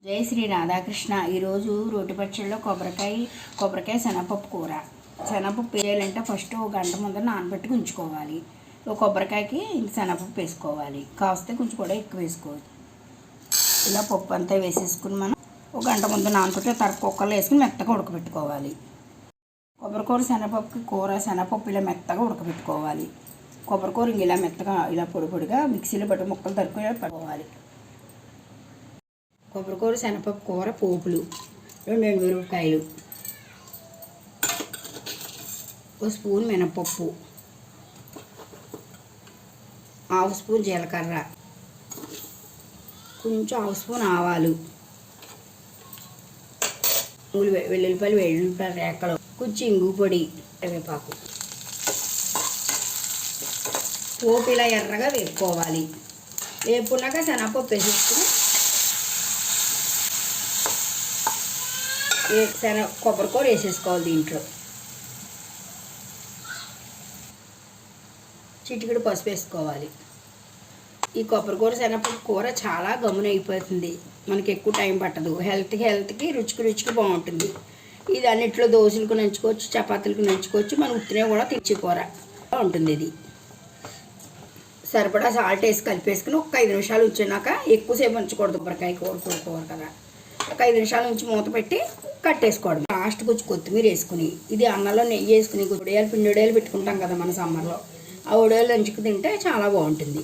జై శ్రీ రాధాకృష్ణ. ఈరోజు రోటి పచ్చడిలో కొబ్బరికాయ శనగపప్పు కూర. శనగపప్పు వేయాలంటే ఫస్ట్ ఒక గంట ముందర నానబెట్టుకు ఉంచుకోవాలి. ఒక కొబ్బరికాయకి శనగపప్పు వేసుకోవాలి. కాస్తే కొంచెం కూడా ఎక్కువ వేసుకోవాలి. ఇలా పప్పు అంతా వేసేసుకుని మనం ఒక గంట ముందు నానబెట్టి కుక్కర్లో వేసుకుని మెత్తగా ఉడకబెట్టుకోవాలి. కొబ్బరికూర శనగపప్పుకి శనగపప్పు ఇలా మెత్తగా ఉడకబెట్టుకోవాలి. కొబ్బరికూర ఇలా మెత్తగా ఇలా పొడి పొడిగా మిక్సీలో పట్టు ముక్కలు తరుక్కుని పట్టుకోవాలి. కొబ్బరికూర శనగపప్పు కూర పోపులు 2 మిరపకాయలు, 1 స్పూన్ మినపప్పు, 1/2 స్పూన్ జీలకర్ర, కొంచెం 1/2 స్పూన్ ఆవాలు, వెల్లుల్లిపాయలు రేకలు, కొంచెం ఇంగు పొడి, కరివేపాకు. పోపు ఇలా ఎర్రగా వేపుకోవాలి. వేపుకున్నాక శనగపప్పు వేసేసుకుని కొబ్బరికూర వేసేసుకోవాలి. దీంట్లో చిటికెడు పసుపు వేసుకోవాలి. ఈ కొబ్బరికూర శనగపప్పు కూర చాలా గమ్మున అయిపోతుంది. మనకి ఎక్కువ టైం పట్టదు. హెల్త్కి రుచికి బాగుంటుంది. ఇది అన్నిట్లో దోశలకు నంచుకోవచ్చు, చపాతీలకు నంచుకోవచ్చు. మనం ఉత్తినే కూడా తెచ్చి కూర ఉంటుంది. ఇది సరిపడా సాల్ట్ వేసి కలిపేసుకుని ఒక 5 నిమిషాలు ఉంచినాక ఎక్కువసేపు ఉంచకూడదు. కొబ్బరికాయ కూర కదా, ఒక 5 నిమిషాల నుంచి మూత పెట్టి కట్టేసుకోవడం. లాస్ట్ కొంచెం కొత్తిమీర వేసుకుని ఇది అన్నంలో నెయ్యి వేసుకుని పిండి వడియాలు పెట్టుకుంటాం కదా మన సమ్మర్లో. ఆ వడియాలు నంచుకు తింటే చాలా బాగుంటుంది.